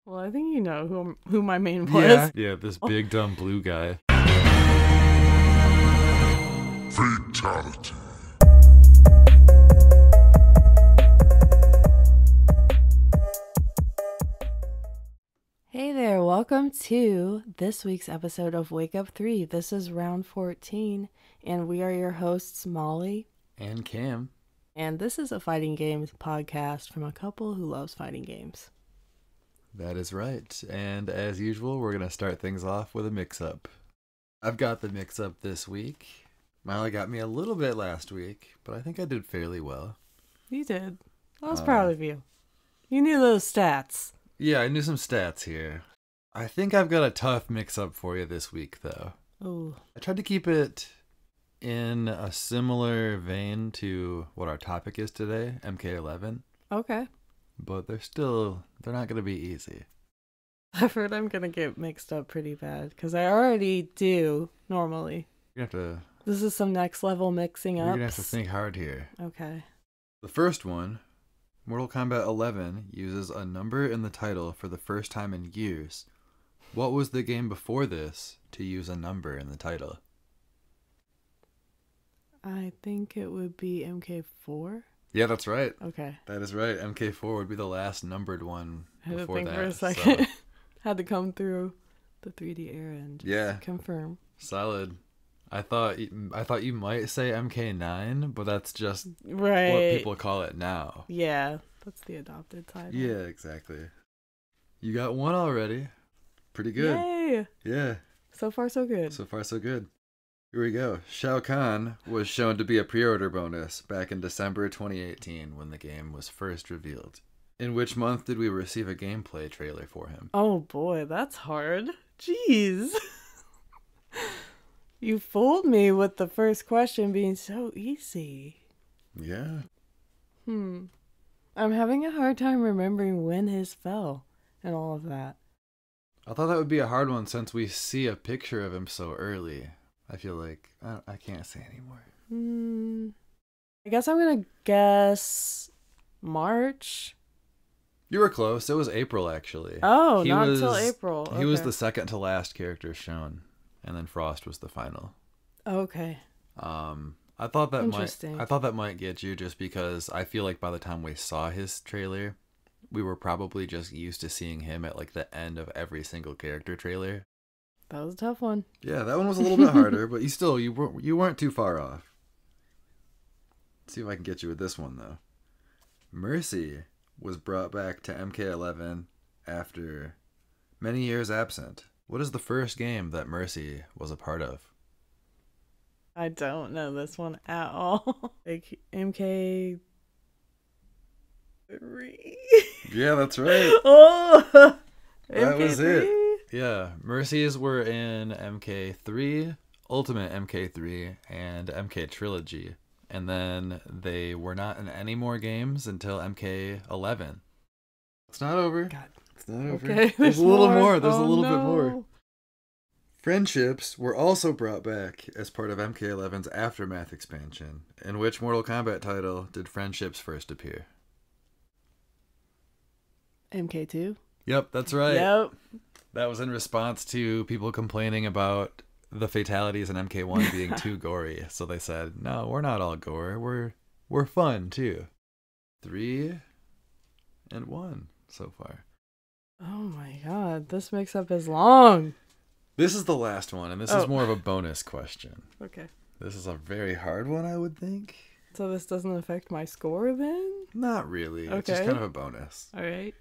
Well, I think you know who my main was. Yeah, this big dumb blue guy. Fatality. Hey there, welcome to this week's episode of Wake Up 3. This is round 14, and we are your hosts, Molly And Cam. And this is a fighting games podcast from a couple who loves fighting games. That is right. And as usual, we're going to start things off with a mix-up. I've got the mix-up this week. Molly got me a little bit last week, but I think I did fairly well. You did. I was proud of you. You knew those stats. Yeah, I knew some stats here. I think I've got a tough mix-up for you this week, though. Oh. I tried to keep it in a similar vein to what our topic is today, MK11. Okay. But they're not going to be easy. I've heard I'm going to get mixed up pretty bad, because I already do, normally. You're going to have to... This is some next level mixing up. You're going to have to think hard here. Okay. The first one, Mortal Kombat 11, uses a number in the title for the first time in years. What was the game before this to use a number in the title? I think it would be MK4. Yeah, that's right. Okay. That is right. MK4 would be the last numbered one before that. I had to think for a second. So. Had to come through the 3D era and just confirm. Solid. I thought you might say MK9, but that's just right. What people call it now. Yeah, that's the adopted title. Yeah, exactly. You got one already. Pretty good. Yay! Yeah. So far, so good. So far, so good. Here we go. Shao Kahn was shown to be a pre-order bonus back in December 2018 when the game was first revealed. In which month did we receive a gameplay trailer for him? Oh boy, that's hard. Jeez. You fooled me with the first question being so easy. Yeah. I'm having a hard time remembering when his fell and all of that. I thought that would be a hard one since we see a picture of him so early. I feel like I can't say anymore. I guess I'm going to guess March. You were close. It was April, actually. Oh, not until April. He was the second to last character shown, and then Frost was the final. Okay. I thought that might get you just because I feel like by the time we saw his trailer, we were probably just used to seeing him at like the end of every single character trailer. That was a tough one. Yeah, that one was a little bit harder, but you weren't too far off. Let's see if I can get you with this one though. Mercy was brought back to MK11 after many years absent. What is the first game that Mercy was a part of? I don't know this one at all. Like MK3. Yeah, that's right. Oh, that MK3? Was it. Yeah, Mercies were in MK3, Ultimate MK3, and MK Trilogy. And then they were not in any more games until MK11. It's not over. God. It's not over. Okay, there's a little more. There's a little bit more. Friendships were also brought back as part of MK11's Aftermath expansion. In which Mortal Kombat title did Friendships first appear? MK2? Yep, that's right. Yep. That was in response to people complaining about the fatalities in MK1 being too gory. So they said, no, we're not all gore. We're fun, too. 3 and 1 so far. Oh my god, this mix-up is long. This is the last one, and this is more of a bonus question. Okay. This is a very hard one, I would think. So this doesn't affect my score then? Not really. Okay. It's just kind of a bonus. All right.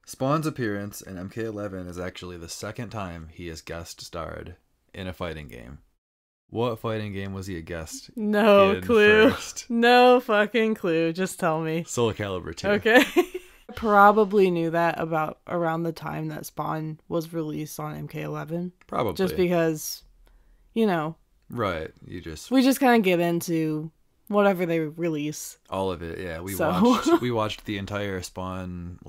Spawn's appearance in MK11 is actually the second time he has guest starred in a fighting game. What fighting game was he a guest No in clue. First? No fucking clue. Just tell me. Soul Calibur 2. Okay. I probably knew that about around the time that Spawn was released on MK11. Probably. Just because, Right. We just kind of get into whatever they release. all of it, yeah. We watched the entire Spawn,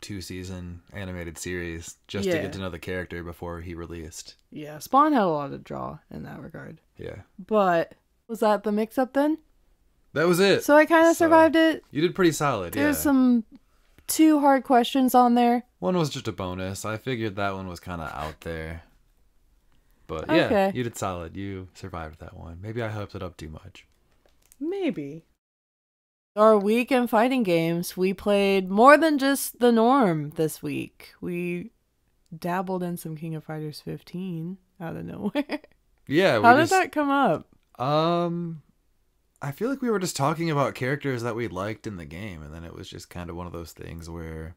2-season animated series just to get to know the character before he released. Yeah, Spawn had a lot to draw in that regard. Yeah. But was that the mix-up then? That was it. So I kind of survived it. You did pretty solid, There's some 2 hard questions on there. One was just a bonus. I figured that one was kind of out there. But yeah, Okay. you did solid. You survived that one. Maybe I hyped it up too much. Maybe. Our week in fighting games, we played more than just the norm this week. We dabbled in some King of Fighters 15 out of nowhere. Yeah. How did that come up? I feel like we were just talking about characters that we liked in the game, and then it was just kind of one of those things where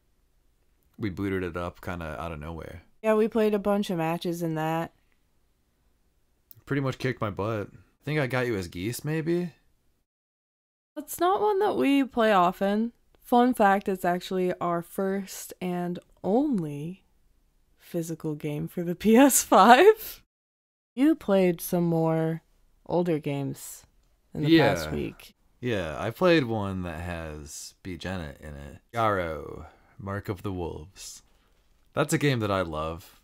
we booted it up kind of out of nowhere. Yeah, we played a bunch of matches in that. Pretty much kicked my butt. I think I got you as Geese, maybe? It's not one that we play often. Fun fact, it's actually our first and only physical game for the PS5. You played some more older games in the past week. Yeah, I played one that has B. Janet in it. Yarrow, Mark of the Wolves. That's a game that I love.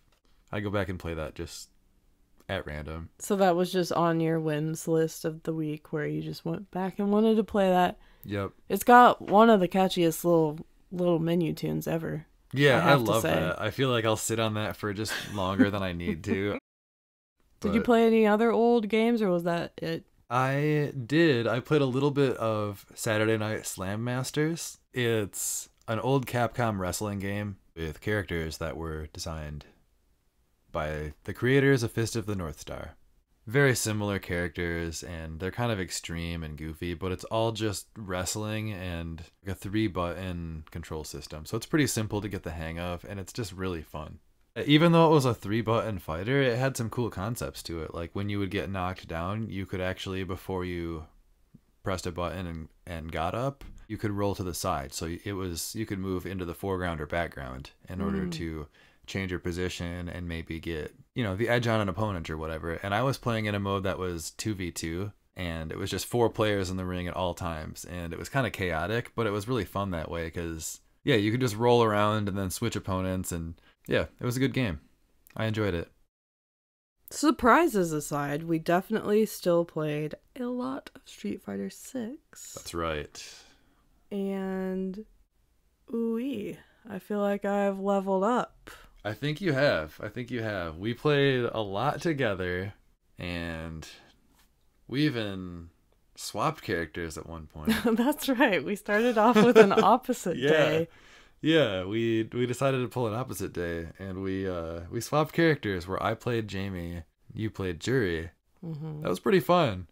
I go back and play that just at random. So that was just on your wins list of the week where you just went back and wanted to play that. Yep. It's got one of the catchiest little menu tunes ever. Yeah, I love that. I feel like I'll sit on that for just longer than I need to. Did you play any other old games, or was that it? I did. I played a little bit of Saturday Night Slam Masters. It's an old Capcom wrestling game with characters that were designed by the creators of Fist of the North Star. Very similar characters, and they're kind of extreme and goofy, but it's all just wrestling and a 3-button control system. So it's pretty simple to get the hang of, and it's just really fun. Even though it was a 3-button fighter, it had some cool concepts to it. Like when you would get knocked down, you could actually, before you pressed a button and got up, you could roll to the side. So you could move into the foreground or background in order to change your position and maybe get, the edge on an opponent or whatever. And I was playing in a mode that was 2v2, and it was just 4 players in the ring at all times. And it was kind of chaotic, but it was really fun that way because, yeah, you could just roll around and then switch opponents, and yeah, it was a good game. I enjoyed it. Surprises aside, we definitely still played a lot of Street Fighter 6. That's right. And, ooh-wee, I feel like I've leveled up. I think you have. We played a lot together, and we even swapped characters at one point. That's right. We started off with an opposite day. Yeah, we decided to pull an opposite day, and we swapped characters where I played Jamie, you played Jury. Mm-hmm. That was pretty fun.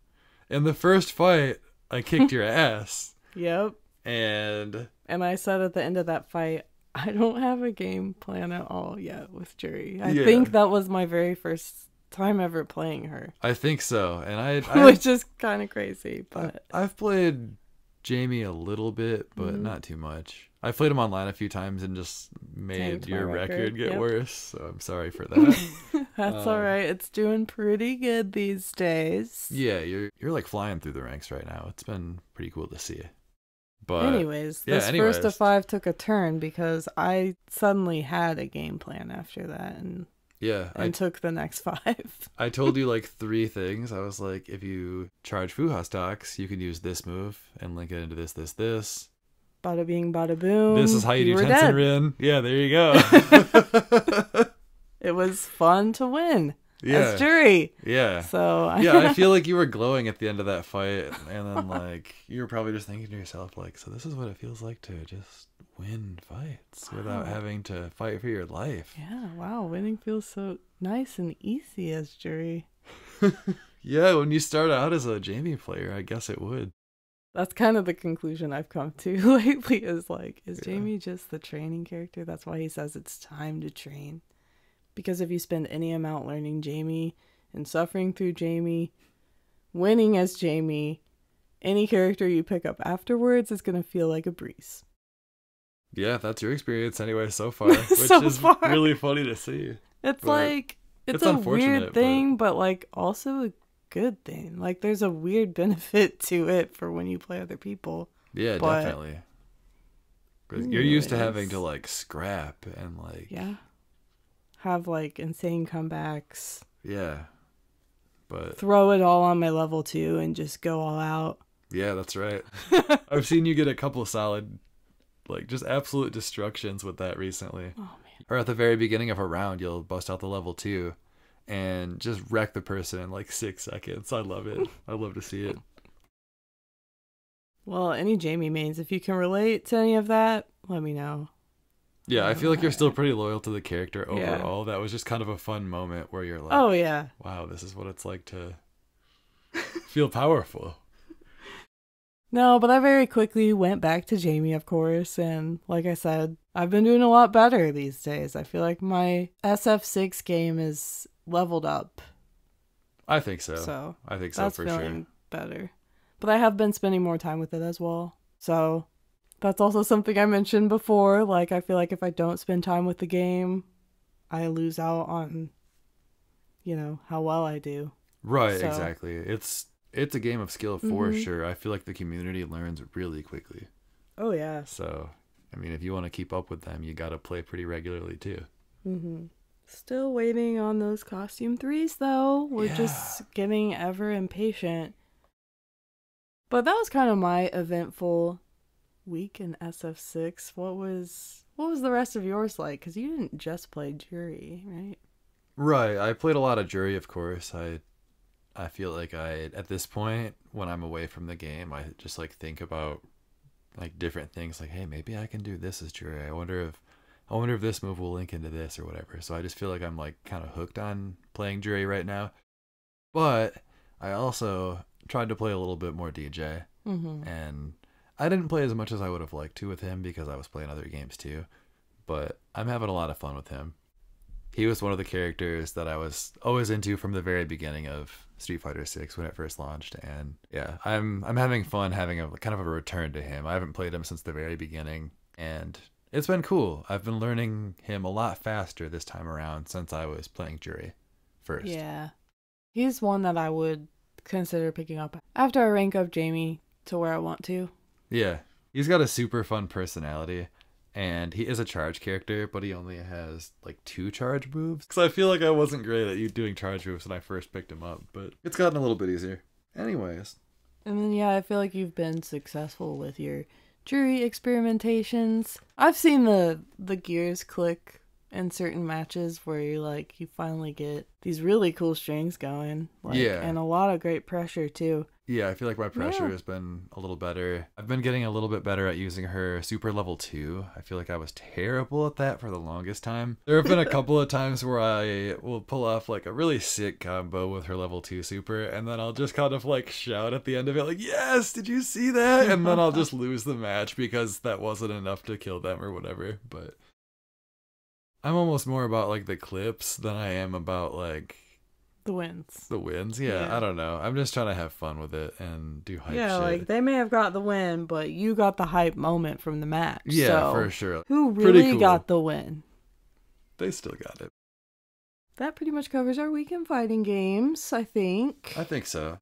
In the first fight, I kicked your ass. Yep. And I said at the end of that fight, I don't have a game plan at all yet with Jury. I think that was my very first time ever playing her. I think so, and I which is kind of crazy, but I've played Jamie a little bit, but not too much. I played him online a few times and just made your record get worse, so I'm sorry for that. That's all right. It's doing pretty good these days. Yeah, you're like flying through the ranks right now. It's been pretty cool to see. But anyways, this first of 5 took a turn because I suddenly had a game plan after that, and took the next 5. I told you like 3 things. I was like, if you charge Fuha stocks, you can use this move and link it into this. Bada bing, bada boom. This is how you do Tenshin Rin. Yeah, there you go. It was fun to win. As Jury. Yeah. So I feel like you were glowing at the end of that fight, and then like you were probably just thinking to yourself like, so this is what it feels like to just win fights without having to fight for your life. Yeah, wow, winning feels so nice and easy as Jury. Yeah, when you start out as a Jamie player, I guess it would. That's kind of the conclusion I've come to lately is like, is Jamie just the training character? That's why he says it's time to train. Because if you spend any amount learning Jamie and suffering through Jamie, winning as Jamie, any character you pick up afterwards is going to feel like a breeze. Yeah, that's your experience anyway so far, which is really funny to see. It's like, it's a weird thing, but like also a good thing. Like there's a weird benefit to it for when you play other people. Yeah, definitely. You're used to having to like scrap and like have like insane comebacks. Yeah. But throw it all on my level 2 and just go all out. Yeah, that's right. I've seen you get a couple solid like just absolute destructions with that recently. Oh man. Or at the very beginning of a round, you'll bust out the level 2 and just wreck the person in like 6 seconds. I love it. I love to see it. Well, any Jamie mains, if you can relate to any of that, let me know. Yeah, I feel like you're still pretty loyal to the character Yeah. overall. That was just kind of a fun moment where you're like, oh yeah, wow, this is what it's like to feel powerful. no, but I very quickly went back to Jamie, of course, and like I said, I've been doing a lot better these days. I feel like my SF6 game is leveled up. I think so. So I think so that's for feeling sure. better. But I have been spending more time with it as well. So that's also something I mentioned before. Like, I feel like if I don't spend time with the game, I lose out on, you know, how well I do. Right, So. exactly. It's a game of skill for sure. I feel like the community learns really quickly. Oh, yeah. So, I mean, if you want to keep up with them, you got to play pretty regularly too. Mm-hmm. Still waiting on those costume 3s, though. We're just getting ever impatient. But that was kind of my eventful week in SF6. What was the rest of yours like? Because you didn't just play Jury, right? Right. I played a lot of Jury, of course. I feel like at this point, when I'm away from the game, I just like think about like different things. Like, hey, maybe I can do this as Jury. I wonder if this move will link into this or whatever. So I just feel like I'm like kind of hooked on playing Jury right now. But I also tried to play a little bit more DJ, and I didn't play as much as I would have liked to with him because I was playing other games too. But I'm having a lot of fun with him. He was one of the characters that I was always into from the very beginning of Street Fighter 6 when it first launched, and yeah, I'm having fun having a kind of a return to him. I haven't played him since the very beginning, and it's been cool. I've been learning him a lot faster this time around since I was playing Jury first. Yeah. He's one that I would consider picking up after I rank up Jamie to where I want to. Yeah. He's got a super fun personality, and he is a charge character, but he only has like 2 charge moves. Because I feel like I wasn't great at you doing charge moves when I first picked him up, but it's gotten a little bit easier. Anyways. And then, yeah, I feel like you've been successful with your Jury experimentations. I've seen the gears click in certain matches where you finally get these really cool strings going. Yeah. And a lot of great pressure, too. Yeah, I feel like my pressure has been a little better. I've been getting a little bit better at using her super level 2. I feel like I was terrible at that for the longest time. There have been a couple of times where I will pull off like a really sick combo with her level 2 super, and then I'll just kind of like shout at the end of it like, yes, did you see that? And then I'll just lose the match because that wasn't enough to kill them or whatever. But I'm almost more about like the clips than I am about like The wins. the wins. Yeah, I don't know. I'm just trying to have fun with it and do hype Yeah, shit. like they may have got the win, but you got the hype moment from the match. Yeah, so for sure. Who Pretty really cool. got the win? They still got it. That pretty much covers our weekend fighting games, I think. I think so.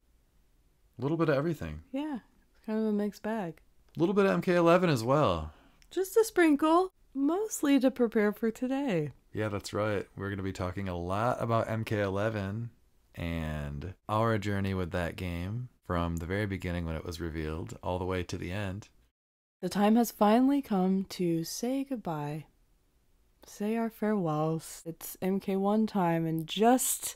A little bit of everything. Yeah, it's kind of a mixed bag. A little bit of MK11 as well. Just a sprinkle, mostly to prepare for today. Yeah, that's right. We're going to be talking a lot about MK11 and our journey with that game from the very beginning when it was revealed all the way to the end. The time has finally come to say goodbye. Say our farewells. It's MK1 time in just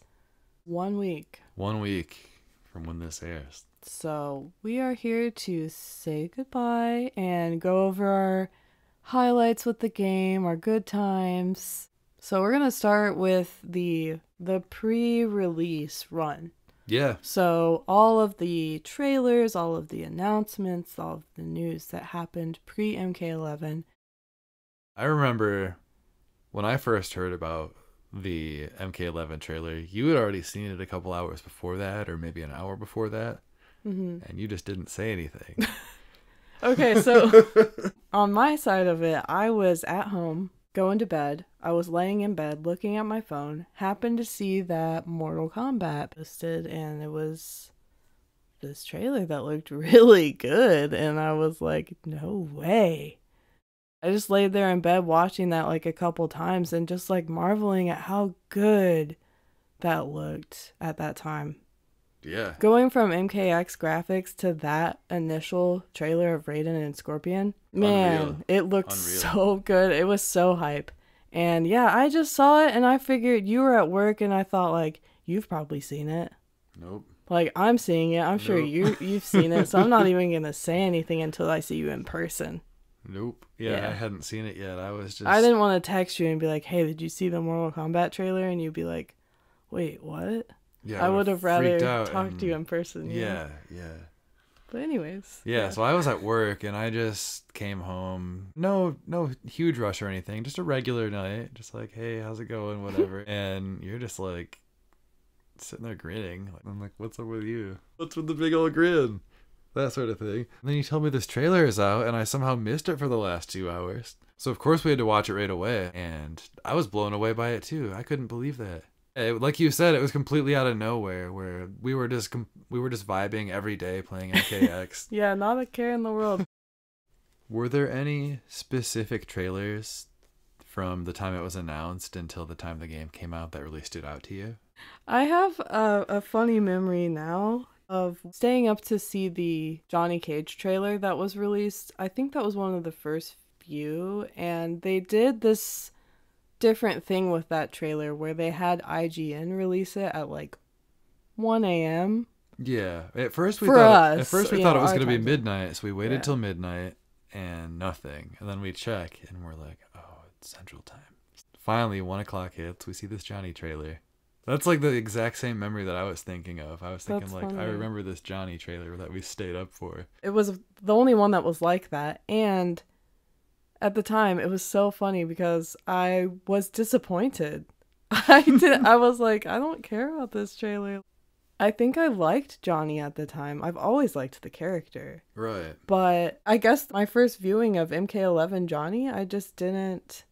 1 week. 1 week from when this airs. So we are here to say goodbye and go over our highlights with the game, our good times. So we're going to start with the pre-release run. Yeah. So all of the trailers, all of the announcements, all of the news that happened pre-MK11. I remember when I first heard about the MK11 trailer, you had already seen it a couple hours before that, or maybe an hour before that, and you just didn't say anything. Okay, so on my side of it, I was at home, going to bed. I was laying in bed, looking at my phone, happened to see that Mortal Kombat posted, and it was this trailer that looked really good, and I was like, no way. I just laid there in bed watching that like a couple times and just like marveling at how good that looked at that time. Yeah. Going from MKX graphics to that initial trailer of Raiden and Scorpion, man, Unreal. it looked Unreal. so good. It was so hype. And yeah, I just saw it and I figured you were at work and I thought, like, you've probably seen it. Nope. Like, I'm seeing it. I'm sure you've seen it. So I'm not even going to say anything until I see you in person. Nope. Yeah, I hadn't seen it yet. I didn't want to text you and be like, hey, did you see the Mortal Kombat trailer? And you'd be like, wait, what? Yeah, I would have rather talked to you in person. Yeah. But anyways. Yeah, so I was at work and I just came home. No huge rush or anything. Just a regular night. Just like, hey, how's it going? Whatever. And you're just like sitting there grinning. I'm like, what's up with you? What's with the big old grin? That sort of thing. And then you told me this trailer is out and I somehow missed it for the last 2 hours. So of course we had to watch it right away. And I was blown away by it too. I couldn't believe that. Like you said, it was completely out of nowhere where we were just vibing every day playing MKX. Yeah, not a care in the world. Were there any specific trailers from the time it was announced until the time the game came out that really stood out to you? I have a funny memory now of staying up to see the Johnny Cage trailer that was released. I think that was one of the first few, and they did this different thing with that trailer where they had IGN release it at like 1 a.m. Yeah, at first we For thought us, it was our going to be time zone. midnight, so we waited till midnight and nothing, and then we check and we're like, oh, it's Central Time. Finally, 1 o'clock hits. We see this Johnny trailer. That's like the exact same memory that I was thinking of. I was thinking, That's like, funny. I remember this Johnny trailer that we stayed up for. It was the only one that was like that, and at the time it was so funny because I was disappointed. I was like, I don't care about this trailer. I think I liked Johnny at the time. I've always liked the character. Right. But I guess my first viewing of MK11 Johnny, I just didn't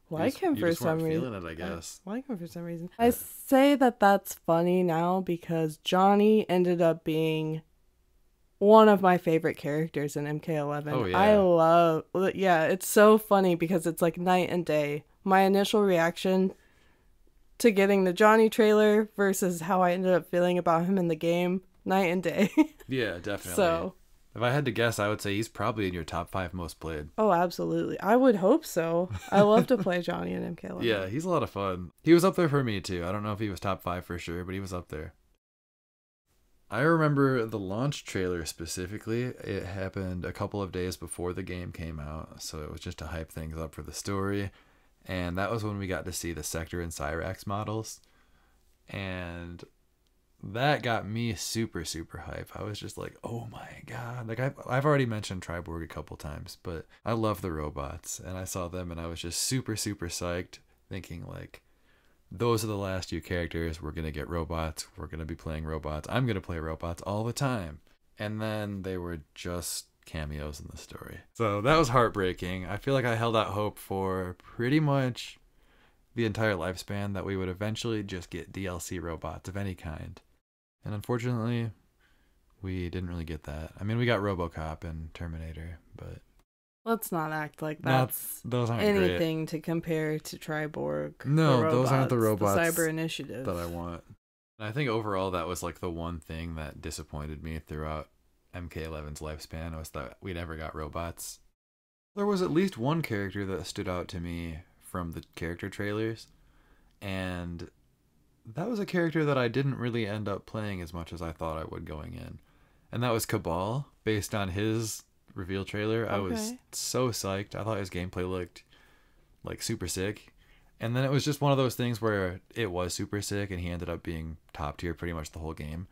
like him for some reason. Feeling it, I guess. I like him for some reason. I say that that's funny now because Johnny ended up being one of my favorite characters in MK11. Oh, yeah. It's so funny because it's like night and day. My initial reaction to getting the Johnny trailer versus how I ended up feeling about him in the game, night and day. Yeah, definitely. So, if I had to guess, I would say he's probably in your top 5 most played. oh, absolutely. I would hope so. I love to play Johnny in MK11. Yeah, he's a lot of fun. He was up there for me too. I don't know if he was top 5 for sure, but he was up there. I remember the launch trailer specifically. It happened a couple of days before the game came out, so it was just to hype things up for the story. And that was when we got to see the Sector and Cyrax models. And that got me super, super hype. I was just like, oh my god. Like, I've already mentioned Triborg a couple times, but I love the robots. And I saw them and I was just super, super psyched, thinking like, those are the last 2 characters. We're going to get robots. We're going to be playing robots. I'm going to play robots all the time. And then they were just cameos in the story. So that was heartbreaking. I feel like I held out hope for pretty much the entire lifespan that we would eventually just get DLC robots of any kind. And unfortunately, we didn't really get that. I mean, we got RoboCop and Terminator, but let's not act like that's those aren't anything to compare to Triborg. No, those aren't the robots the Cyber Initiative that I want. And I think overall that was like the one thing that disappointed me throughout MK11's lifespan was that we never got robots. There was at least one character that stood out to me from the character trailers, and that was a character that I didn't really end up playing as much as I thought I would going in. And that was Cabal, based on his reveal trailer. Okay. I was so psyched. I thought his gameplay looked like super sick. And then it was just one of those things where it was super sick and he ended up being top tier pretty much the whole game.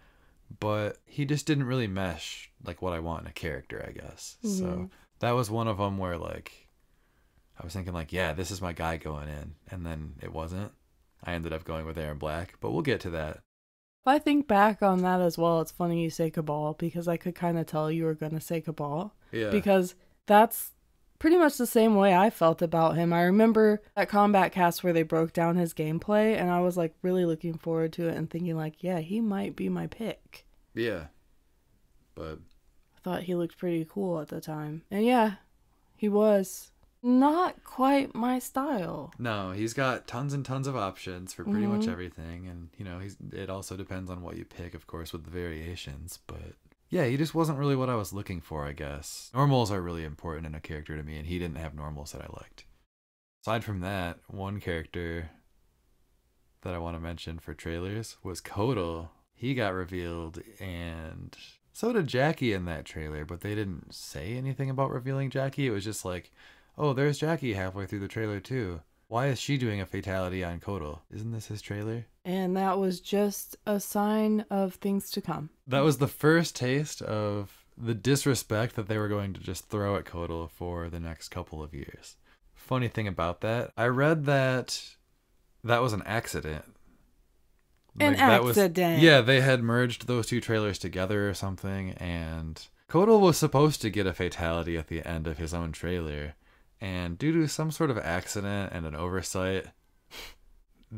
But he just didn't really mesh like what I want in a character, I guess. Mm-hmm. So that was one of them where like I was thinking like, yeah, this is my guy going in. And then it wasn't. I ended up going with Aaron Black, but we'll get to that. If I think back on that as well, it's funny you say Cabal because I could kind of tell you were going to say Cabal. Yeah. Because that's pretty much the same way I felt about him. I remember that Combat Cast where they broke down his gameplay and I was like really looking forward to it and thinking like, yeah, he might be my pick. Yeah. But I thought he looked pretty cool at the time. And yeah, he was. Not quite my style. No, he's got tons and tons of options for pretty much everything, and you know, it also depends on what you pick, of course, with the variations, but yeah, he just wasn't really what I was looking for, I guess. Normals are really important in a character to me, and he didn't have normals that I liked. Aside from that, one character that I want to mention for trailers was Kotal. He got revealed, and so did Jackie in that trailer, but they didn't say anything about revealing Jackie. It was just like, oh, there's Jackie halfway through the trailer too. Why is she doing a fatality on Kotal? Isn't this his trailer? And that was just a sign of things to come. That was the first taste of the disrespect that they were going to just throw at Kotal for the next couple of years. Funny thing about that, I read that was an accident. Yeah, they had merged those two trailers together or something, and Kotal was supposed to get a fatality at the end of his own trailer, and due to some sort of accident and an oversight,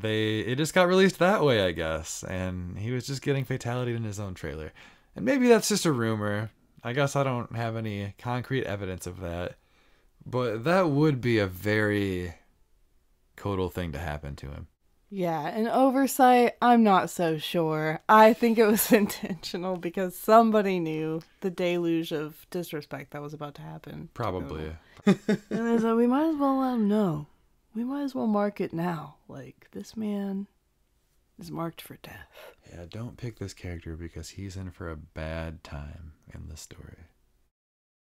it just got released that way, I guess, and he was just getting fatality in his own trailer. And maybe that's just a rumor. I guess I don't have any concrete evidence of that, but that would be a very Kotal thing to happen to him. Yeah, an oversight, I'm not so sure. I think it was intentional because somebody knew the deluge of disrespect that was about to happen. Probably. And they said, we might as well let him know. We might as well mark it now. Like, this man is marked for death. Yeah, don't pick this character because he's in for a bad time in the story.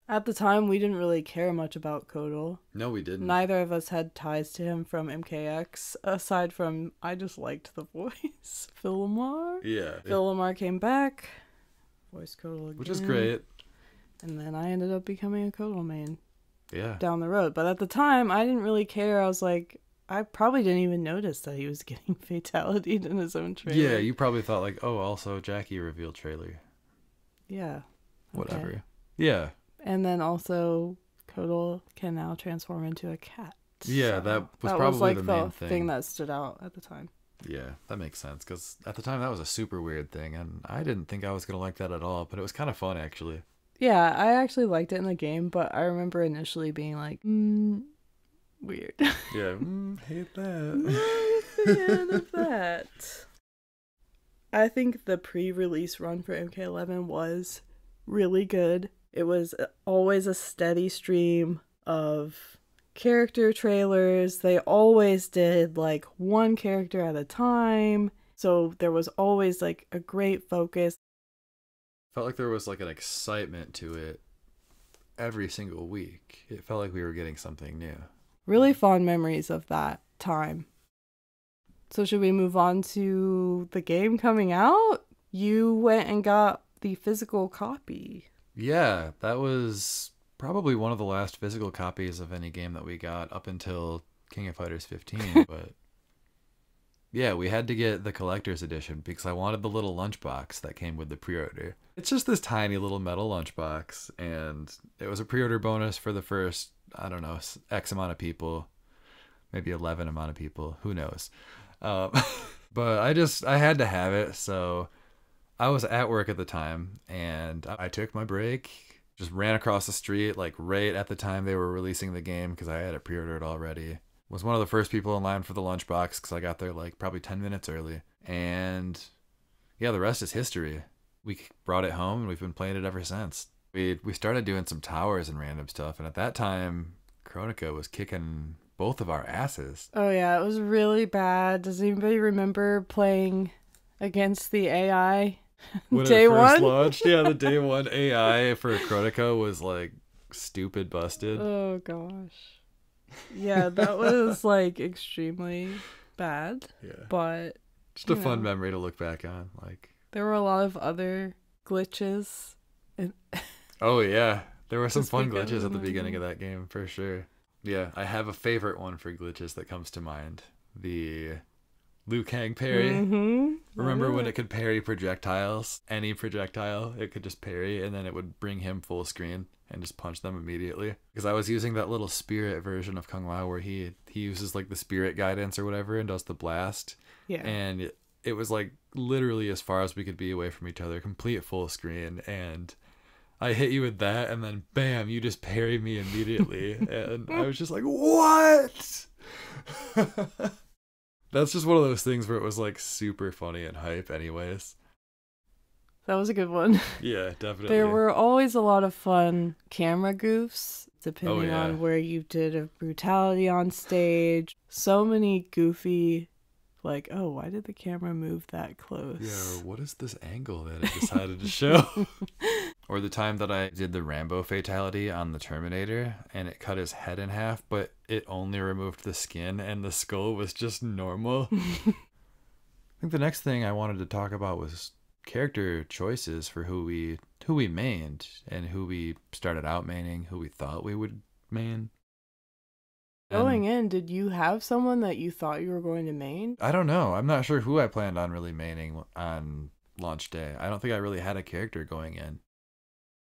At the time, we didn't really care much about Kotal. No, we didn't. Neither of us had ties to him from MKX, aside from I just liked the voice. Phil Lamar. Yeah. Phil Lamar came back, voiced Kotal again. Which is great. And then I ended up becoming a Kotal main. Yeah. Down the road. But at the time, I didn't really care. I was like, I probably didn't even notice that he was getting fatality'd in his own trailer. Yeah, you probably thought like, oh, also Jackie revealed trailer. Yeah. Whatever. Okay. Yeah. And then also, Kotal can now transform into a cat. Yeah, so that was probably like the main thing that stood out at the time. Yeah, that makes sense, because at the time that was a super weird thing, and I didn't think I was going to like that at all, but it was kind of fun, actually. Yeah, I actually liked it in the game, but I remember initially being like, weird. Yeah, hate that. Not a fan of that. I think the pre-release run for MK11 was really good. It was always a steady stream of character trailers. They always did like one character at a time. So there was always like a great focus. Felt like there was like an excitement to it every single week. It felt like we were getting something new. Really fond memories of that time. So should we move on to the game coming out? You went and got the physical copy. Yeah, that was probably one of the last physical copies of any game that we got up until King of Fighters 15, but yeah, we had to get the collector's edition because I wanted the little lunchbox that came with the pre-order. It's just this tiny little metal lunchbox, and it was a pre-order bonus for the first, I don't know, X amount of people, maybe 11 amount of people, who knows. But I had to have it, so I was at work at the time, and I took my break, just ran across the street, like right at the time they were releasing the game, because I had it pre-ordered already. Was one of the first people in line for the lunchbox, because I got there like probably 10 minutes early. And yeah, the rest is history. We brought it home, and we've been playing it ever since. We started doing some towers and random stuff, and at that time, Kronika was kicking both of our asses. Oh yeah, it was really bad. Does anybody remember playing against the AI? When day it first one? launched, yeah, the day one AI for Kronika was like stupid busted. Oh gosh. Yeah, that was like extremely bad. Yeah. But Just a fun memory to look back on. Like, there were a lot of other glitches. oh yeah, there were some Just fun because glitches of at the that. beginning of that game for sure. Yeah, I have a favorite one for glitches that comes to mind. The Liu Kang parry. Mm-hmm. Remember when it could parry projectiles? Any projectile, it could just parry, and then it would bring him full screen and just punch them immediately. Because I was using that little spirit version of Kung Lao where he uses like the spirit guidance or whatever and does the blast. Yeah. And it was like literally as far as we could be away from each other, complete full screen. And I hit you with that, and then bam, you just parry me immediately. And I was just like, what? That's just one of those things where it was like super funny and hype anyways. That was a good one. Yeah, definitely. There were always a lot of fun camera goofs, depending yeah. on where you did a brutality on stage. So many goofy, like, oh, why did the camera move that close? Yeah, what is this angle that it decided to show? Or the time that I did the Rambo fatality on the Terminator, and it cut his head in half, but it only removed the skin, and the skull was just normal. I think the next thing I wanted to talk about was character choices for who we mained, and who we started out maining, who we thought we would main. Going in, did you have someone that you thought you were going to main? I don't know. I'm not sure who I planned on really maining on launch day. I don't think I really had a character going in.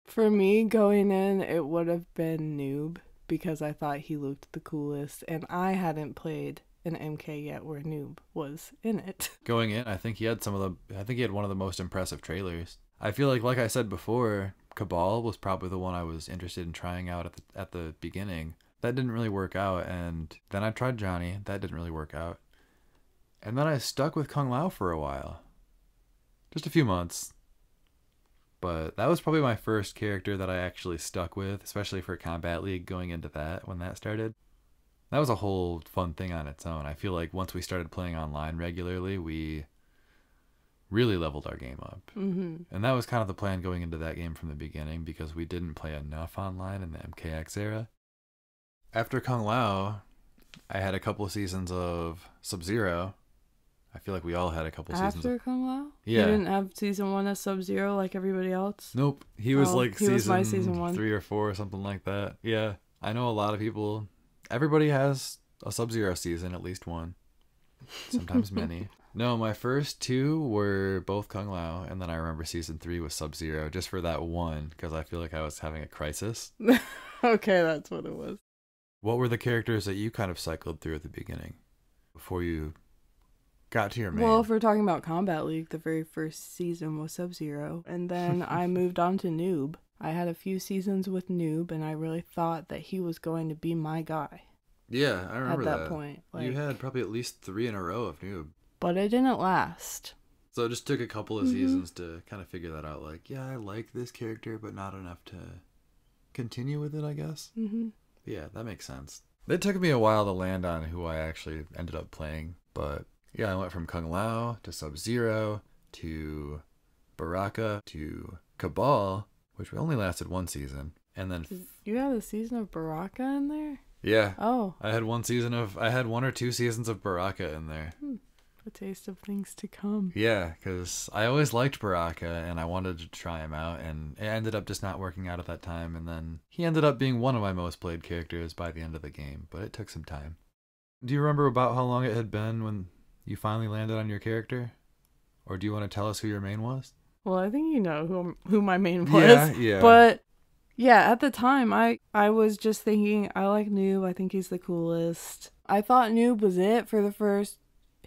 For me, going in, it would have been Noob, because I thought he looked the coolest, and I hadn't played an MK yet where Noob was in it. Going in, I think he had one of the most impressive trailers. I feel like I said before, Cabal was probably the one I was interested in trying out at the beginning. That didn't really work out, and then I tried Johnny. That didn't really work out. And then I stuck with Kung Lao for a while. Just a few months. But that was probably my first character that I actually stuck with, especially for Combat League going into that, when that started. That was a whole fun thing on its own. I feel like once we started playing online regularly, we really leveled our game up. Mm-hmm. And that was kind of the plan going into that game from the beginning, because we didn't play enough online in the MKX era. After Kung Lao, I had a couple of seasons of Sub-Zero. I feel like we all had a couple seasons. After Kung Lao? Yeah. You didn't have season 1 as Sub-Zero like everybody else? Nope. He was he was my season 1. 3 or 4 or something like that. Yeah. I know a lot of people. Everybody has a Sub-Zero season, at least one. Sometimes many. No, my first 2 were both Kung Lao, and then I remember season 3 was Sub-Zero, just for that one, because I feel like I was having a crisis. Okay, that's what it was. What were the characters that you kind of cycled through at the beginning, before you got to your main? Well, if we're talking about Combat League, the very first season was Sub-Zero, and then I moved on to Noob. I had a few seasons with Noob, and I really thought that he was going to be my guy. Yeah, I remember at that point. You had probably at least 3 in a row of Noob. But it didn't last. So it just took a couple of seasons to kind of figure that out. Like, yeah, I like this character, but not enough to continue with it, I guess. Mm-hmm. Yeah, that makes sense. It took me a while to land on who I actually ended up playing. But yeah, I went from Kung Lao to Sub-Zero to Baraka to Cabal, which only lasted 1 season. And then You had a season of Baraka in there? Yeah. Oh. I had 1 or 2 seasons of Baraka in there. A taste of things to come. Yeah, because I always liked Baraka, and I wanted to try him out, and it ended up just not working out at that time, and then he ended up being one of my most played characters by the end of the game, but it took some time. Do you remember about how long it had been when you finally landed on your character? Or do you want to tell us who your main was? Well, I think you know who my main was. Yeah. But yeah, at the time, I was just thinking, I like Noob. I think he's the coolest. I thought Noob was it for the first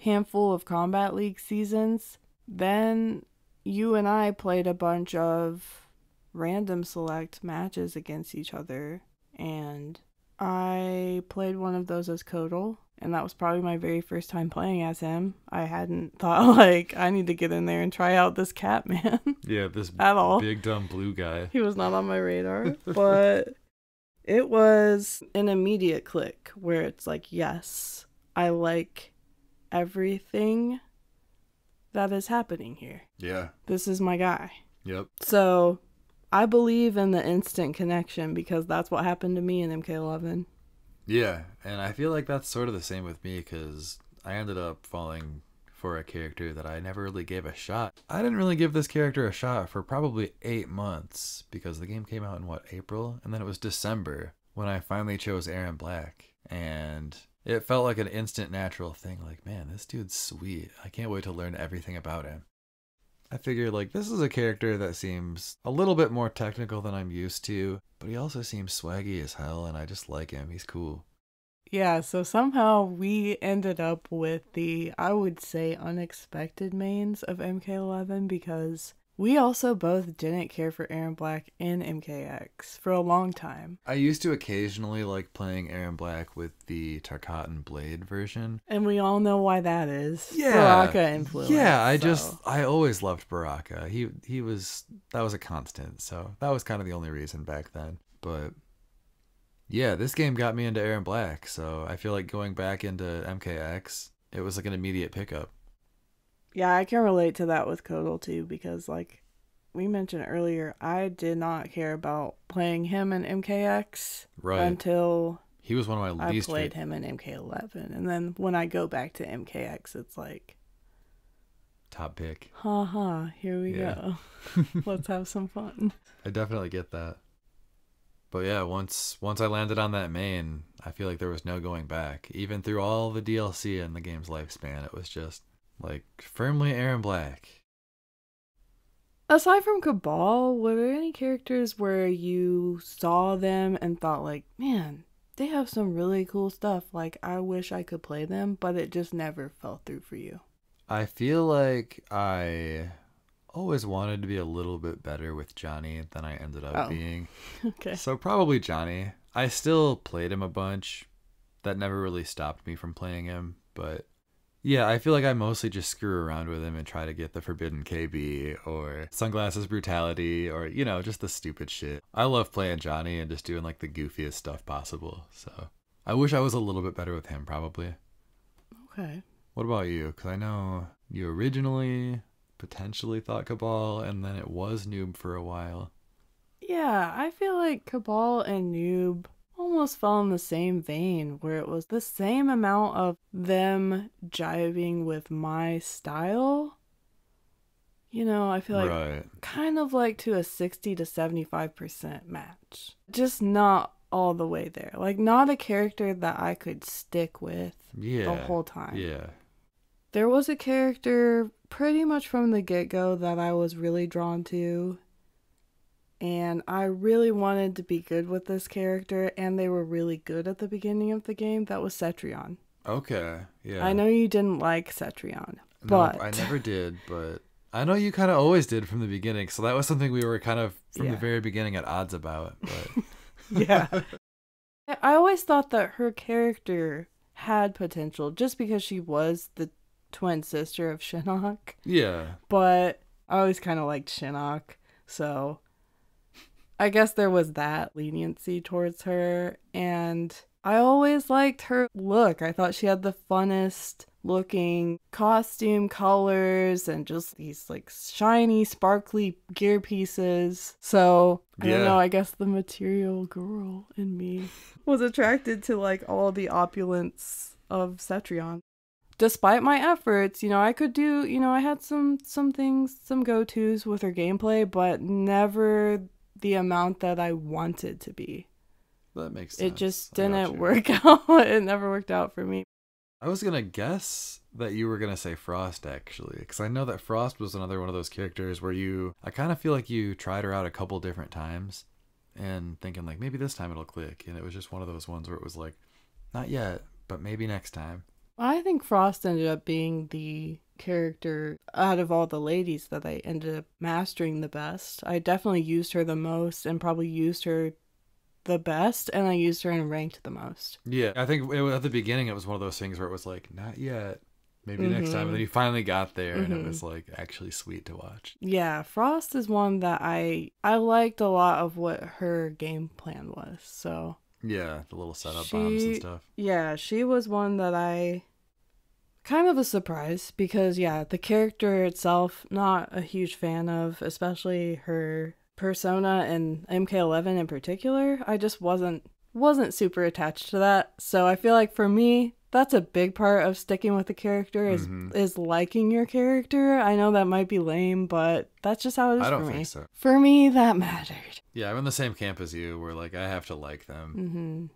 handful of Combat League seasons. Then you and I played a bunch of random select matches against each other, and I played one of those as Kodal, and that was probably my very first time playing as him. I hadn't thought, like, I need to get in there and try out this cat man. Yeah, this at all. Big dumb blue guy. He was not on my radar, but it was an immediate click where it's like, yes, I like everything that is happening here. Yeah. This is my guy. Yep. So I believe in the instant connection, because that's what happened to me in MK11. Yeah, and I feel like that's sort of the same with me, because I ended up falling for a character that I never really gave a shot. I didn't really give this character a shot for probably 8 months, because the game came out in, April? And then it was December when I finally chose Aaron Black. And it felt like an instant natural thing. Like, man, this dude's sweet. I can't wait to learn everything about him. I figured, like, this is a character that seems a little bit more technical than I'm used to, but he also seems swaggy as hell, and I just like him. He's cool. Yeah, so somehow we ended up with the, I would say, unexpected mains of MK11, because We also both didn't care for Aaron Black in MKX for a long time. I used to occasionally like playing Aaron Black with the Tarkatan Blade version. And we all know why that is. Yeah. Baraka influence. Yeah, I always loved Baraka. That was a constant. So that was kind of the only reason back then. But yeah, this game got me into Aaron Black. So I feel like going back into MKX, it was like an immediate pickup. Yeah, I can relate to that with Kodal too, because like we mentioned earlier, I did not care about playing him in MKX until he was one of my least. I played him in MK11, and then when I go back to MKX, it's like top pick. Haha, here we go. Let's have some fun. I definitely get that. But yeah, once I landed on that main, I feel like there was no going back. Even through all the DLC and the game's lifespan, it was just like firmly Aaron Black. Aside from Cabal, were there any characters where you saw them and thought like, man, they have some really cool stuff, like I wish I could play them, but it just never fell through for you? I feel like I always wanted to be a little bit better with Johnny than I ended up being. Okay. So probably Johnny. I still played him a bunch. That never really stopped me from playing him, but yeah, I feel like I mostly just screw around with him and try to get the Forbidden KB or Sunglasses Brutality or, you know, just the stupid shit. I love playing Johnny and just doing like the goofiest stuff possible. So I wish I was a little bit better with him, probably. Okay. What about you? Because I know you originally potentially thought Cabal and then it was Noob for a while. Yeah, I feel like Cabal and Noob almost fell in the same vein, where it was the same amount of them jiving with my style. You know, I feel like kind of like to a 60 to 75% match. Just not all the way there. Like not a character that I could stick with the whole time. Yeah. There was a character pretty much from the get-go that I was really drawn to. And I really wanted to be good with this character, and they were really good at the beginning of the game. That was Cetrion. Okay, yeah. I know you didn't like Cetrion, but... No, I never did, but I know you kind of always did from the beginning, so that was something we were kind of, from the very beginning, at odds about. But yeah. I always thought that her character had potential, just because she was the twin sister of Shinnok. Yeah. But I always kind of liked Shinnok, so... I guess there was that leniency towards her, and I always liked her look. I thought she had the funnest looking costume colors and just these like shiny, sparkly gear pieces. So, I don't know, I guess the material girl in me was attracted to like all the opulence of Cetrion. Despite my efforts, you know, I could do, you know, I had some things, some go-tos with her gameplay, but never the amount that I wanted to be. That makes sense. It just didn't work out. It never worked out for me. I was gonna guess that you were gonna say Frost, actually, because I know that Frost was another one of those characters where I kind of feel like you tried her out a couple different times and thinking like maybe this time it'll click, and it was just one of those ones where it was like not yet, but maybe next time. I think Frost ended up being the character out of all the ladies that I ended up mastering the best. I definitely used her the most and probably used her the best, and I used her in ranked the most. Yeah, I think at the beginning it was one of those things where it was like, not yet, maybe next time, and then you finally got there, and it was like actually sweet to watch. Yeah, Frost is one that I liked a lot of what her game plan was, so... Yeah, the little setup bombs and stuff. Yeah, she was one that I... Kind of a surprise, because, yeah, the character itself, not a huge fan of, especially her persona and MK11 in particular. I just wasn't super attached to that. So I feel like for me, that's a big part of sticking with the character is liking your character. I know that might be lame, but that's just how it is for me. I don't think so. For me, that mattered. Yeah, I'm in the same camp as you, where like I have to like them.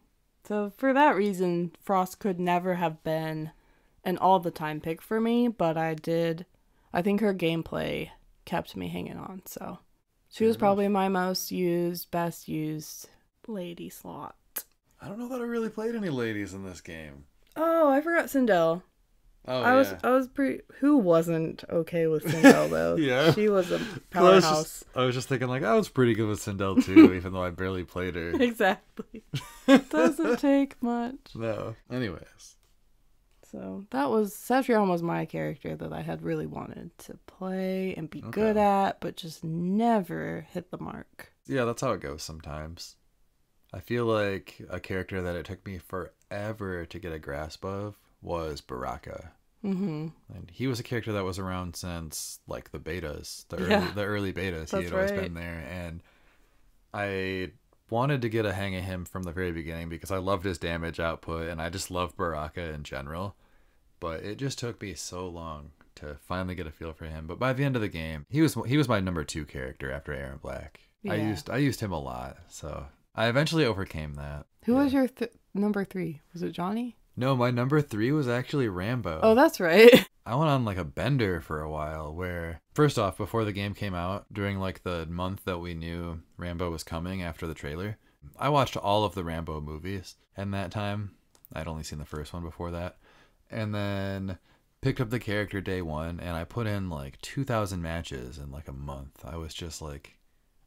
So for that reason, Frost could never have been an all-the-time pick for me, but I think her gameplay kept me hanging on, so she was probably my most used, best used lady slot. I don't know that I really played any ladies in this game. Oh, I forgot Sindel. Oh, I was pretty. Who wasn't okay with Sindel though? Yeah. She was a I was, powerhouse. I was just thinking, like, I was pretty good with Sindel too, even though I barely played her. Exactly. Doesn't take much. No. Anyways. So that was Cetrion was my character that I had really wanted to play and be good at, but just never hit the mark. Yeah, that's how it goes sometimes. I feel like a character that it took me forever to get a grasp of was Baraka. Mm-hmm. And he was a character that was around since like the betas, the early betas. He had That's always right. been there, and I wanted to get a hang of him from the very beginning because I loved his damage output, and I just love Baraka in general. But it just took me so long to finally get a feel for him. But by the end of the game, he was my number 2 character after Aaron Black. Yeah. I used him a lot, so I eventually overcame that. Who was your number 3? Was it Johnny? No, my number 3 was actually Rambo. Oh, that's right. I went on like a bender for a while where, first off, before the game came out, during like the month that we knew Rambo was coming after the trailer, I watched all of the Rambo movies. And that time, I'd only seen the first one before that. And then picked up the character day one, and I put in like 2,000 matches in like a month. I was just like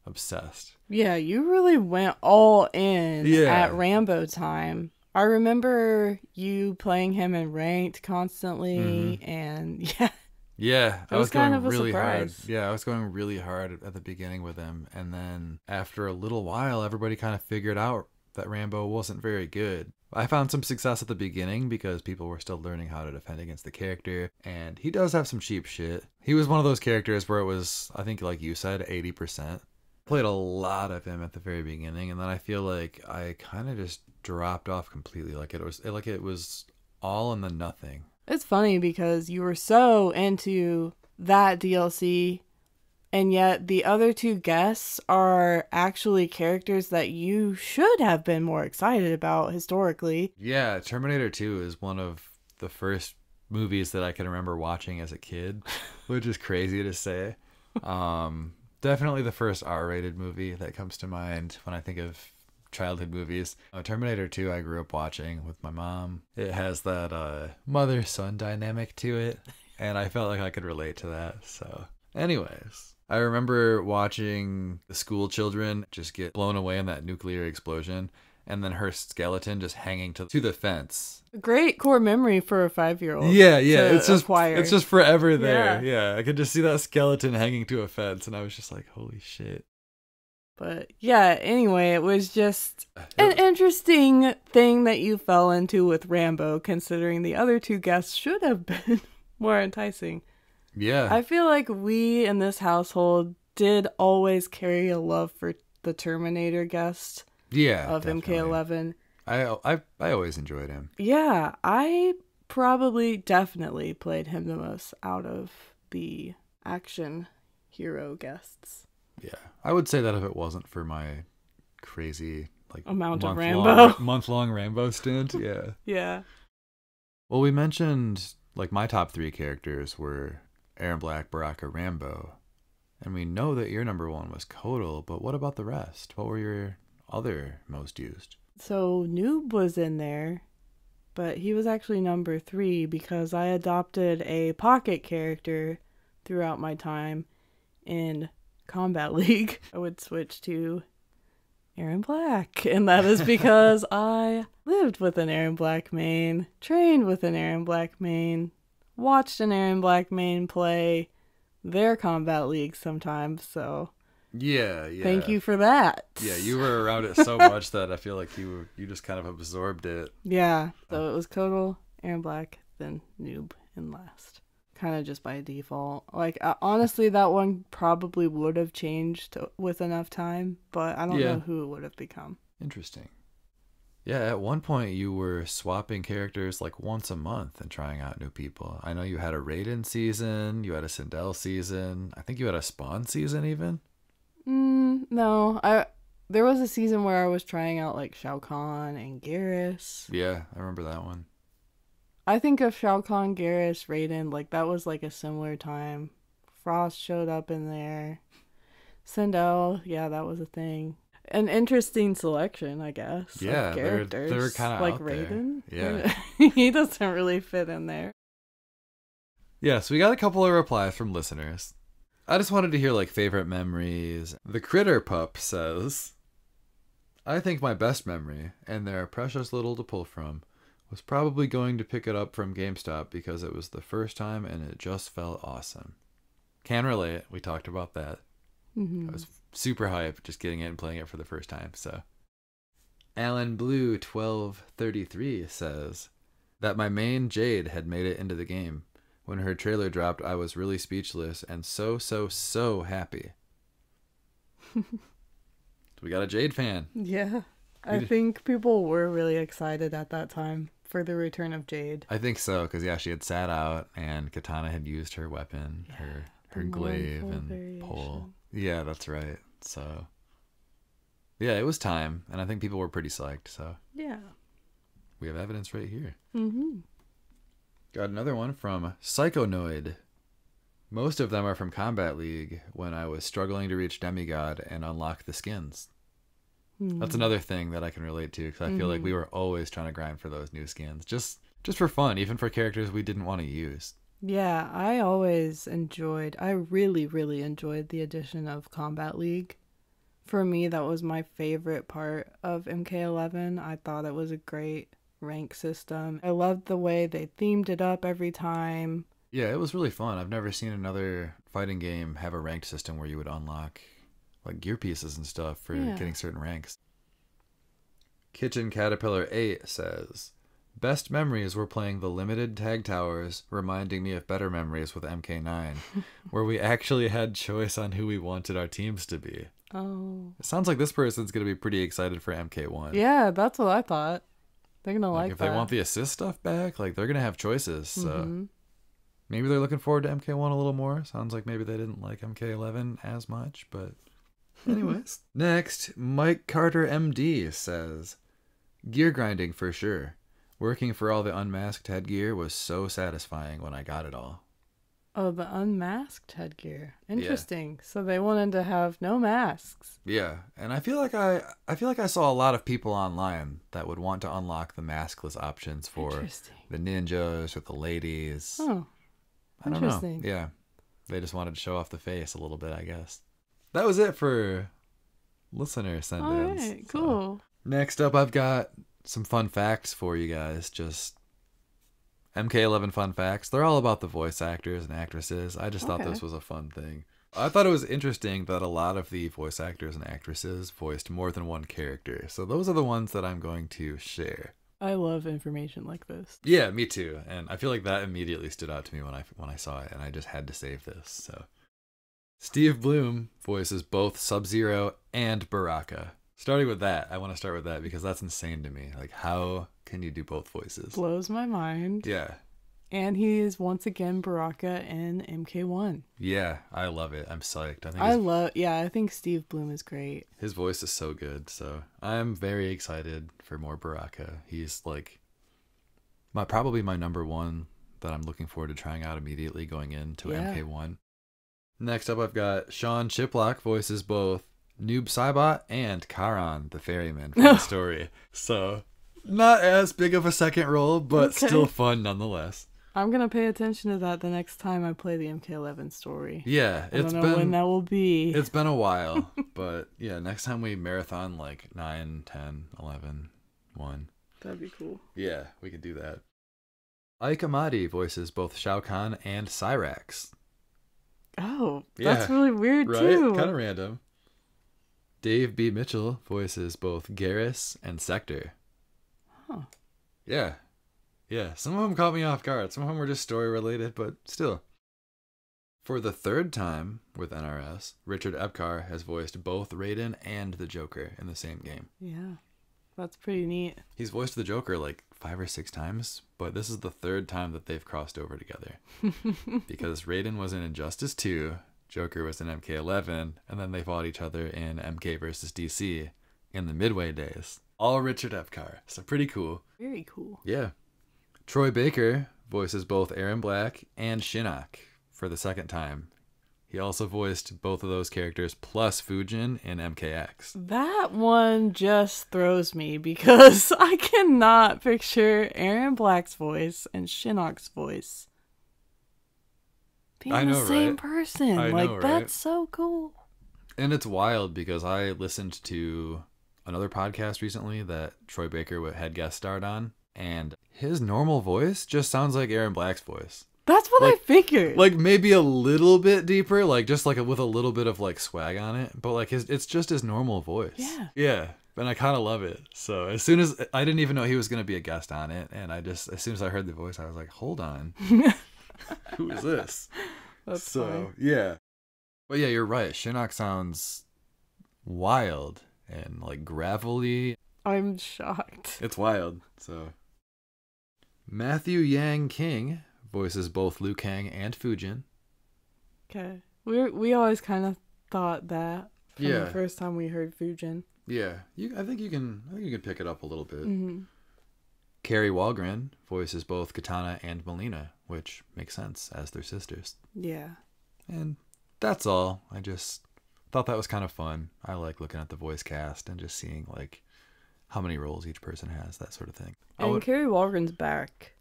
obsessed. Yeah, you really went all in Yeah. at Rambo time. I remember you playing him in ranked constantly, and yeah. Yeah, It was kind of a really hard. surprise. Yeah, I was going really hard at the beginning with him. And then after a little while, everybody kind of figured out that Rambo wasn't very good. I found some success at the beginning because people were still learning how to defend against the character. And he does have some cheap shit. He was one of those characters where it was, I think like you said, 80%. Played a lot of him at the very beginning. And then I feel like I kind of just dropped off completely. Like it was all in the nothing. It's funny because you were so into that DLC, and yet the other 2 guests are actually characters that you should have been more excited about historically. Yeah, Terminator 2 is one of the first movies that I can remember watching as a kid, which is crazy to say. Definitely the first R-rated movie that comes to mind when I think of childhood movies. Terminator 2 I grew up watching with my mom. It has that mother-son dynamic to it, and I felt like I could relate to that. So anyways, I remember watching the school children just get blown away in that nuclear explosion, and then her skeleton just hanging to the fence. Great core memory for a 5-year-old. Yeah, it's just acquire. it's just forever there. Yeah, I could just see that skeleton hanging to a fence, and I was just like, holy shit. But yeah, anyway, it was just an interesting thing that you fell into with Rambo, considering the other 2 guests should have been more enticing. Yeah. I feel like we in this household did always carry a love for the Terminator guest of definitely. MK11. I always enjoyed him. Yeah, I probably definitely played him the most out of the action hero guests. Yeah, I would say that if it wasn't for my crazy like Amount of Rambo. month-long Rambo stint, yeah. Yeah. Well, we mentioned like my top 3 characters were Aaron Black, Baraka, Rambo, and we know that your number 1 was Kotal. But what about the rest? What were your other most used? So Noob was in there, but he was actually number 3 because I adopted a pocket character throughout my time in Combat League. I would switch to Aaron Black, and that is because I lived with an Aaron Black main, trained with an Aaron Black main, watched an Aaron Black main play their Combat League sometimes, so Yeah. thank you for that. Yeah, you were around it so much that I feel like you just kind of absorbed it. Yeah, so it was Kotal, Aaron Black, then Noob in last. Kind of just by default. Like, honestly, that one probably would have changed with enough time, but I don't know who it would have become. Interesting. Yeah, at one point you were swapping characters like once a month and trying out new people. I know you had a Raiden season, you had a Sindel season, I think you had a Spawn season even. No, there was a season where I was trying out like Shao Kahn and Garrus. Yeah, I remember that one. I think of Shao Kahn, Garrus, Raiden, like that was like a similar time. Frost showed up in there. Sindel, yeah, that was a thing. An interesting selection, I guess. Yeah, of characters. they were kind of like out Raiden. there. Yeah, He doesn't really fit in there. Yeah, so we got a couple of replies from listeners. I just wanted to hear, like, favorite memories. The Critter Pup says, I think my best memory, and there are precious little to pull from, was probably going to pick it up from GameStop because it was the first time and it just felt awesome. Can relate. We talked about that. I was super hyped just getting it and playing it for the first time. So, Alan Blue 1233 says that my main Jade had made it into the game. When her trailer dropped, I was really speechless and so happy. We got a Jade fan. Yeah. I think people were really excited at that time for the return of Jade. I think so, because, yeah, she had sat out and Katana had used her weapon, her glaive and pole. Yeah, that's right. So, yeah, it was time, and I think people were pretty psyched, so. Yeah. We have evidence right here. Mm-hmm. Got another one from Psychonoid. Most of them are from Combat League, when I was struggling to reach Demigod and unlock the skins. That's another thing that I can relate to, because I feel like we were always trying to grind for those new skins. Just for fun, even for characters we didn't want to use. Yeah, I really enjoyed the addition of Combat League. For me, that was my favorite part of MK11. I thought it was a great rank system. I loved the way they themed it up every time. Yeah, it was really fun. I've never seen another fighting game have a ranked system where you would unlock like gear pieces and stuff for getting certain ranks. Kitchen Caterpillar 8 says, best memories were playing the limited tag towers, reminding me of better memories with MK9, where we actually had choice on who we wanted our teams to be. Oh. It sounds like this person's going to be pretty excited for MK1. Yeah, that's what I thought. They're going to like if that. If they want the assist stuff back, like they're going to have choices. So maybe they're looking forward to MK1 a little more. Sounds like maybe they didn't like MK11 as much, but anyways. Next, Mike Carter MD says, gear grinding for sure. Working for all the unmasked headgear was so satisfying when I got it all. Oh, the unmasked headgear. Interesting. Yeah. So they wanted to have no masks. Yeah, and I feel like I saw a lot of people online that would want to unlock the maskless options for the ninjas or the ladies. Oh, I don't know. Yeah, they just wanted to show off the face a little bit, I guess. That was it for listener send-ins. All right, cool. Next up, I've got some fun facts for you guys. Just MK11 fun facts. They're all about the voice actors and actresses. I just thought this was a fun thing. I thought it was interesting that a lot of the voice actors and actresses voiced more than one character. So those are the ones that I'm going to share. I love information like this. Yeah, me too. And I feel like that immediately stood out to me when I saw it, and I just had to save this. So Steve Bloom voices both Sub-Zero and Baraka. Starting with that, I want to start with that because that's insane to me. Like, how can you do both voices? Blows my mind. Yeah. And he is once again Baraka in MK1. Yeah, I love it. I'm psyched. I think Steve Bloom is great. His voice is so good, so I'm very excited for more Baraka. He's like probably my number one that I'm looking forward to trying out immediately going into MK1. Next up, I've got Sean Chiplock voices both Noob Saibot and Karan, the ferryman from the story. So, not as big of a second role, but still fun nonetheless. I'm going to pay attention to that the next time I play the MK11 story. Yeah, I don't know when that will be. It's been a while, but yeah, next time we marathon like 9, 10, 11, 1. That'd be cool. Yeah, we could do that. Ike Amadi voices both Shao Kahn and Cyrax. Oh, that's really weird too. Right? Kind of random. Dave B. Mitchell voices both Garrus and Sector. Huh. Yeah. Yeah, some of them caught me off guard. Some of them were just story related, but still. For the third time with NRS, Richard Epcar has voiced both Raiden and the Joker in the same game. Yeah, that's pretty neat. He's voiced the Joker like 5 or 6 times, but this is the third time that they've crossed over together. Because Raiden was in Injustice 2, Joker was in MK11, and then they fought each other in MK vs. DC in the Midway days. All Richard Epcar. So pretty cool. Very cool. Yeah. Troy Baker voices both Aaron Black and Shinnok for the second time. He also voiced both of those characters plus Fujin in MKX. That one just throws me because I cannot picture Aaron Black's voice and Shinnok's voice being I know, the same right? person. I Like, know, right? that's so cool. And it's wild because I listened to another podcast recently that Troy Baker had guest starred on, and his normal voice just sounds like Aaron Black's voice. That's what I figured. Like maybe a little bit deeper, like just like with a little bit of like swag on it, but like it's just his normal voice. Yeah. Yeah. And I kind of love it. So as soon as I didn't even know he was going to be a guest on it, and as soon as I heard the voice, I was like, hold on, who is this? That's so funny. yeah. But yeah, you're right. Shinnok sounds wild and like gravelly. I'm shocked. It's wild. So Matthew Yang King voices both Liu Kang and Fujin. Okay. We always kind of thought that from Yeah. the first time we heard Fujin. Yeah, I think you can pick it up a little bit. Mm-hmm. Carrie Walgren voices both Katana and Melina, which makes sense as they're sisters. Yeah. And that's all. I just thought that was kind of fun. I like looking at the voice cast and just seeing like how many roles each person has, that sort of thing. And Carrie Walgren's back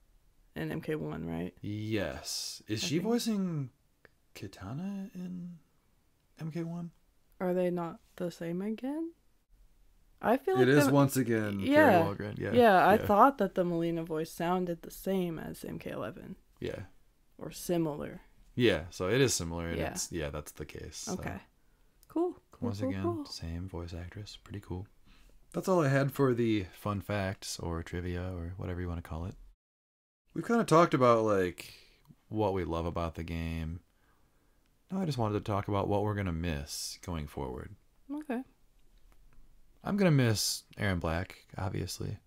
in MK1, right? Yes. Is she think. voicing Katana in MK1? Are they not the same again? I feel like It is once again Yeah. Carrie Walgren. Yeah. Yeah, I thought that the Melina voice sounded the same as MK11 Yeah. or similar. Yeah, so it is similar. And Yeah. that's the case. So. Okay. Cool. Once cool, again, cool. same voice actress. Pretty cool. That's all I had for the fun facts or trivia or whatever you want to call it. We've kind of talked about like what we love about the game. Now I just wanted to talk about what we're going to miss going forward. Okay. I'm going to miss Aaron Black, obviously.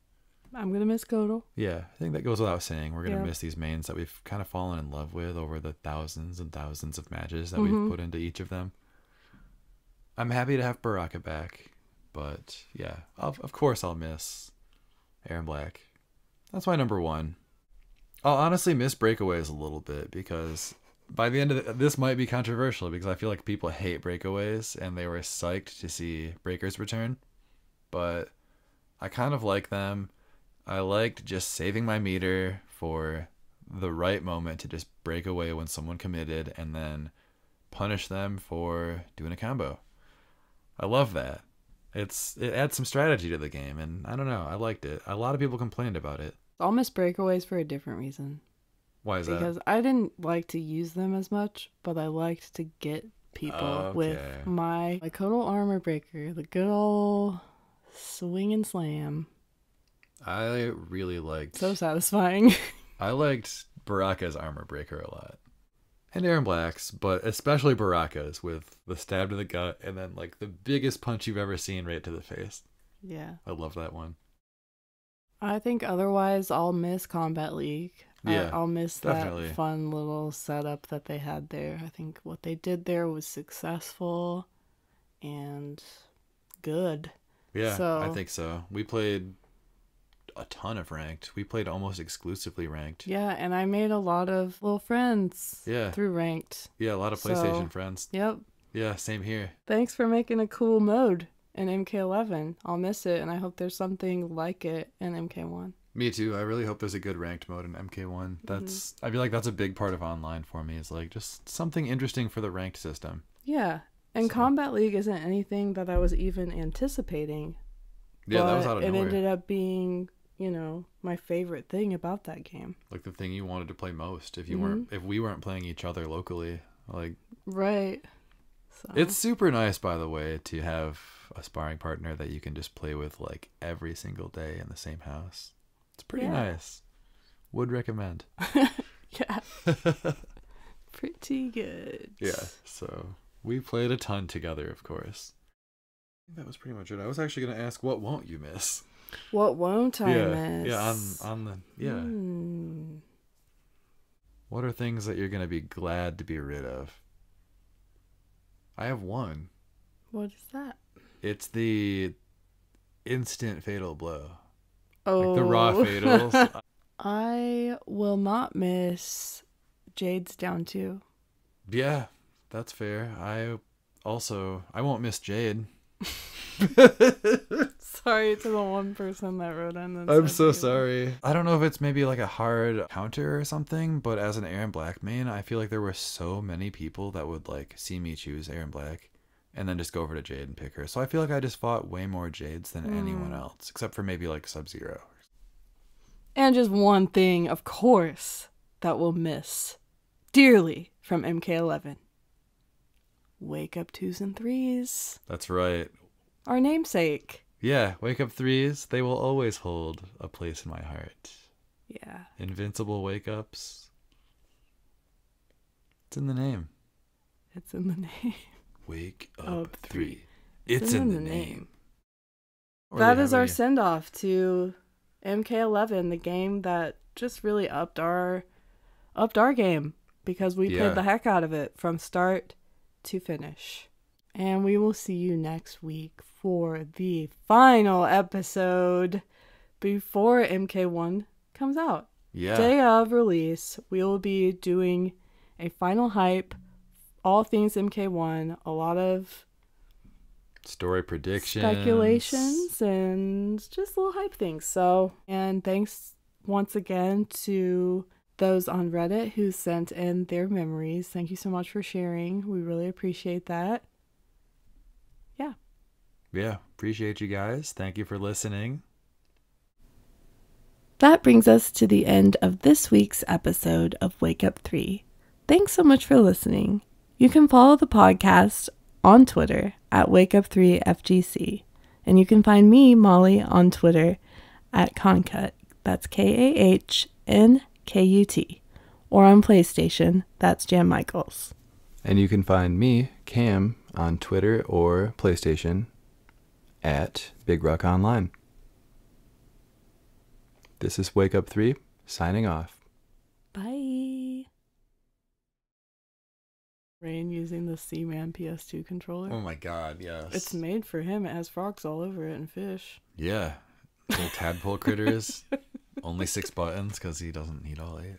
I'm going to miss Godel. Yeah, I think that goes without saying. We're going to Yeah. miss these mains that we've kind of fallen in love with over the thousands and thousands of matches that Mhm. we've put into each of them. I'm happy to have Baraka back, but yeah, of course I'll miss Aaron Black. That's my number one. I'll honestly miss breakaways a little bit because by the end of this might be controversial because I feel like people hate breakaways and they were psyched to see breakers return, but I kind of like them. I liked just saving my meter for the right moment to just break away when someone committed and then punish them for doing a combo. I love that. It adds some strategy to the game, and I don't know, I liked it. A lot of people complained about it. I'll miss breakaways for a different reason. Why is that? Because I didn't like to use them as much, but I liked to get people with Okay. my Kodal armor breaker, the good old swing and slam. I really liked... So satisfying. I liked Baraka's armor breaker a lot. And Aaron Black's, but especially Baraka's with the stab to the gut and then like the biggest punch you've ever seen right to the face. Yeah. I love that one. I think otherwise I'll miss Combat League. Yeah, I'll miss definitely. that fun little setup that they had there. I think what they did there was successful and good. Yeah, So- I think so. We played a ton of ranked. We played almost exclusively ranked. Yeah, and I made a lot of little friends Yeah. through ranked. Yeah, a lot of So- PlayStation friends. Yep. Yeah, same here. Thanks for making a cool mode in MK11. I'll miss it, and I hope there's something like it in MK1. Me too. I really hope there's a good ranked mode in MK1. That's I feel like that's a big part of online for me. Is like just something interesting for the ranked system. Yeah, and So- Combat League isn't anything that I was even anticipating. Yeah, that was but out of it nowhere. ended up being, my favorite thing about that game. Like the thing you wanted to play most if we weren't playing each other locally. Like Right. So. it's super nice, by the way, to have a sparring partner that you can just play with like every single day in the same house. It's pretty Yeah. nice. Would recommend. Yeah. Pretty good. Yeah, so we played a ton together, of course. I think that was pretty much it. I was actually going to ask, what won't you miss? What won't I yeah, miss? yeah, on the yeah. What are things that you're going to be glad to be rid of? I have one. What is that? It's the instant fatal blow. Oh. Like the raw fatals. I will not miss Jade's down 2. Yeah, that's fair. I won't miss Jade. Sorry to the one person that wrote in. And I'm said so they- sorry. I don't know if it's maybe like a hard counter or something, but as an Aaron Black main, I feel like there were so many people that would like see me choose Aaron Black and then just go over to Jade and pick her. So I feel like I just fought way more Jades than anyone else, except for maybe like Sub-Zero. And just one thing, of course, that we'll miss dearly from MK11. Wake Up 2s and 3s. That's right. Our namesake. Yeah, Wake Up 3s, they will always hold a place in my heart. Yeah. Invincible Wake Ups. It's in the name. It's in the name. Wake Up Up 3. It's in the name. That is our send-off to MK11, the game that just really upped our game because we played the heck out of it from start to finish. And we will see you next week for the final episode before MK1 comes out. Yeah. Day of release, we will be doing a final hype, all things MK1, a lot of Story predictions, speculations, and just little hype things. So, and thanks once again to those on Reddit who sent in their memories. Thank you so much for sharing. We really appreciate that. Yeah, appreciate you guys. Thank you for listening. That brings us to the end of this week's episode of Wake Up 3. Thanks so much for listening. You can follow the podcast on Twitter at WakeUp3FGC. And you can find me, Molly, on Twitter at Concut. That's KAHNKUT. Or on PlayStation, that's Jam Michaels. And you can find me, Cam, on Twitter or PlayStation at Big Rock Online. This is Wake Up 3, signing off. Bye. Rain using the Seaman PS2 controller. Oh my god, yes. It's made for him. It has frogs all over it and fish. Yeah. Little tadpole critters. Only 6 buttons because he doesn't need all 8.